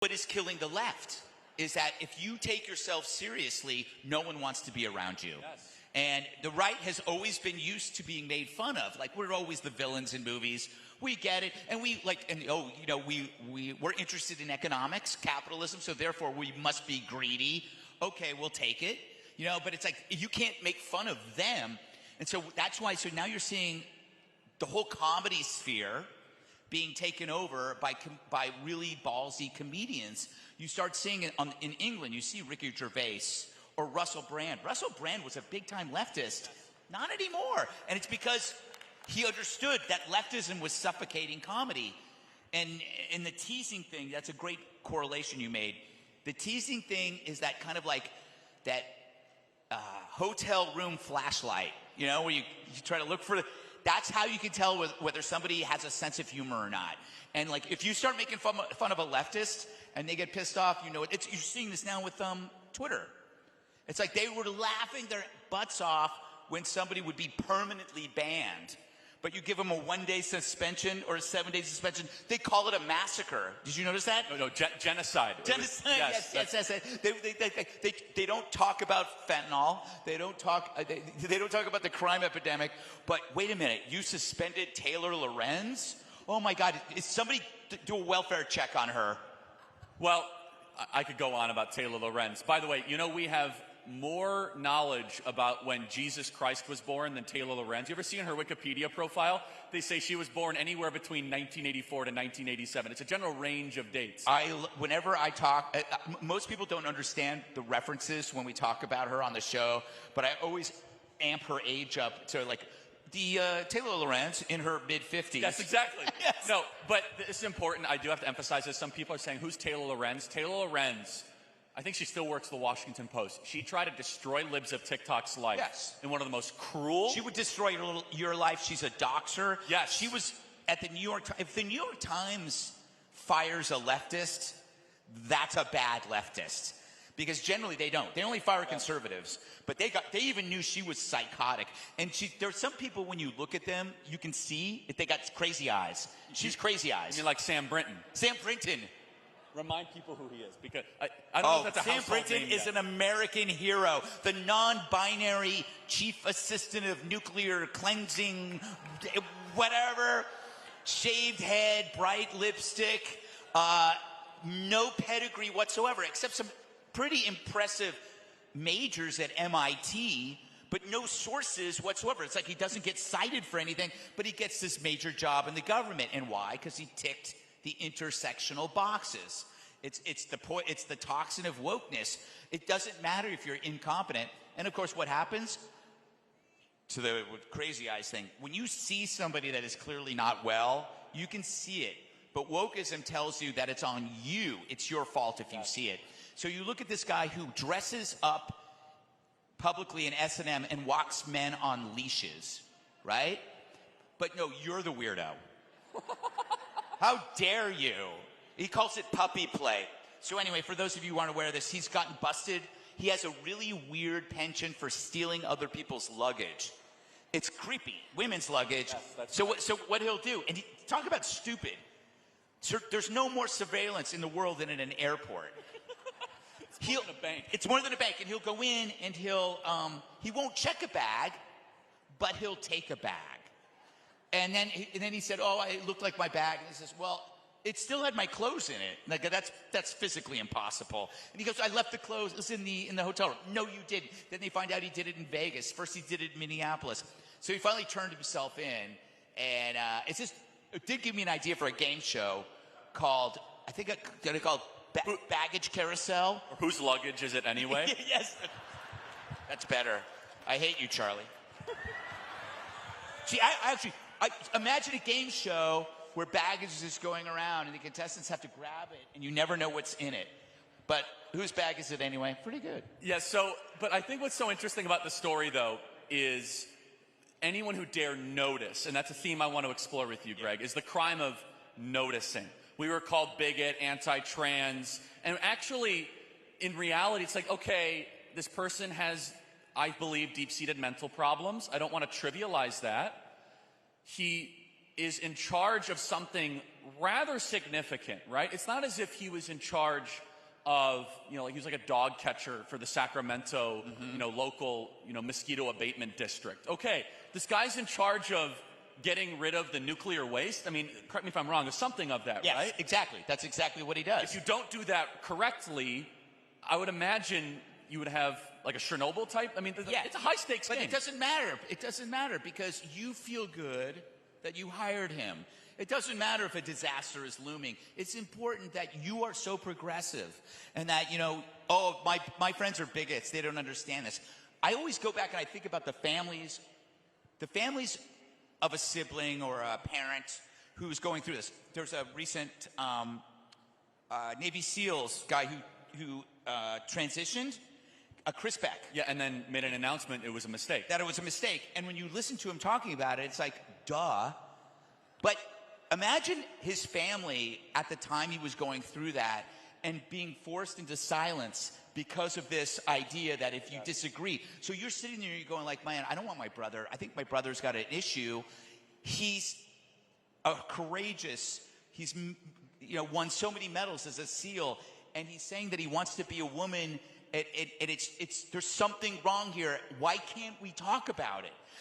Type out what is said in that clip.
What is killing the left is that if you take yourself seriously, no one wants to be around you. Yes. And the right has always been used to being made fun of. Like, we're always the villains in movies. We get it. And we're interested in economics, capitalism, so therefore we must be greedy. Okay, we'll take it. But it's like, you can't make fun of them. And so that's why, so now you're seeing the whole comedy sphere being taken over by really ballsy comedians. You start seeing it in England. You see Ricky Gervais or Russell Brand. Russell Brand was a big-time leftist. Not anymore. And it's because he understood that leftism was suffocating comedy. And in the teasing thing, that's a great correlation you made. The teasing thing is that kind of like that hotel room flashlight, where you try to look for that's how you can tell whether somebody has a sense of humor or not. And like, if you start making fun of a leftist and they get pissed off, you're seeing this now with Twitter. It's like they were laughing their butts off when somebody would be permanently banned. But you give them a 1-day suspension or a 7-day suspension, they call it a massacre. Did you notice that? No, genocide. Genocide, yes. They don't talk about fentanyl. They don't talk about the crime epidemic. But wait a minute, you suspended Taylor Lorenz? Oh my God, is somebody do a welfare check on her? Well, I could go on about Taylor Lorenz. By the way, we have more knowledge about when Jesus Christ was born than Taylor Lorenz. You ever seen her Wikipedia profile? They say she was born anywhere between 1984 to 1987. It's a general range of dates. Whenever I talk, most people don't understand the references when we talk about her on the show, but I always amp her age up to like the Taylor Lorenz in her mid-50s. Yes, exactly. Yes. No, but it's important. I do have to emphasize this. Some people are saying, who's Taylor Lorenz? Taylor Lorenz, I think she still works the Washington Post. She tried to destroy libs of TikTok's life. Yes. In one of the most cruel. She would destroy your life. She's a doxer. Yes. She was at the New York Times. If the New York Times fires a leftist, that's a bad leftist. Because generally they don't. They only fire conservatives. But they even knew she was psychotic. And there's some people, when you look at them, you can see if they got crazy eyes. She's crazy eyes. You mean like Sam Brinton? Sam Brinton. Remind people who he is, because I don't know if that's a household name Sam Brinton is an American hero, the non-binary chief assistant of nuclear cleansing, whatever, shaved head, bright lipstick, no pedigree whatsoever, except some pretty impressive majors at MIT, but no sources whatsoever. It's like he doesn't get cited for anything, but he gets this major job in the government. And why? Because he ticked the intersectional boxes. It's the toxin of wokeness. It doesn't matter if you're incompetent. And of course, what happens to the crazy eyes thing? When you see somebody that is clearly not well, you can see it. But wokeism tells you that it's on you. It's your fault if you see it. So you look at this guy who dresses up publicly in S&M and walks men on leashes, right? But no, you're the weirdo. How dare you? He calls it puppy play. So anyway, for those of you who aren't aware of this, he's gotten busted. He has a really weird penchant for stealing other people's luggage. It's creepy. Women's luggage. Yes, so what he'll do, and talk about stupid. There's no more surveillance in the world than in an airport. It's more than a bank. It's more than a bank. And he'll go in and he won't check a bag, but he'll take a bag. And then he said, oh, it looked like my bag. And he says, well, it still had my clothes in it. Like, that's physically impossible. And he goes, I left the clothes. It was in the hotel room. No, you didn't. Then they find out he did it in Vegas. First he did it in Minneapolis. So he finally turned himself in. And it did give me an idea for a game show called, I think it's called Baggage Carousel. Or whose luggage is it anyway? Yes. That's better. I hate you, Charlie. See, I imagine a game show where baggage is just going around and the contestants have to grab it and you never know what's in it. But whose bag is it anyway? Pretty good. Yeah, but I think what's so interesting about the story, though, is anyone who dare notice, and that's a theme I want to explore with you, Greg, is the crime of noticing. We were called bigot, anti-trans, and actually, in reality, it's like, okay, this person has, I believe, deep-seated mental problems. I don't want to trivialize that. He is in charge of something rather significant, right? It's not as if he was in charge of, like he was like a dog catcher for the Sacramento, local, mosquito abatement district. Okay, this guy's in charge of getting rid of the nuclear waste. I mean, correct me if I'm wrong, there's something of that, yes, right? Exactly. That's exactly what he does. If you don't do that correctly, I would imagine you would have like a Chernobyl type. I mean, it's a high stakes game. But it doesn't matter. It doesn't matter because you feel good that you hired him. It doesn't matter if a disaster is looming. It's important that you are so progressive and that, my friends are bigots. They don't understand this. I always go back and I think about the families of a sibling or a parent who's going through this. There's a recent Navy SEALs guy who transitioned, Chris Beck. Yeah, and then made an announcement it was a mistake. That it was a mistake. And when you listen to him talking about it, it's like, duh. But imagine his family at the time he was going through that and being forced into silence because of this idea that if you disagree. So you're sitting there, you're going like, man, I don't want my brother. I think my brother's got an issue. He's courageous. He's, won so many medals as a SEAL. And he's saying that he wants to be a woman. There's something wrong here. Why can't we talk about it?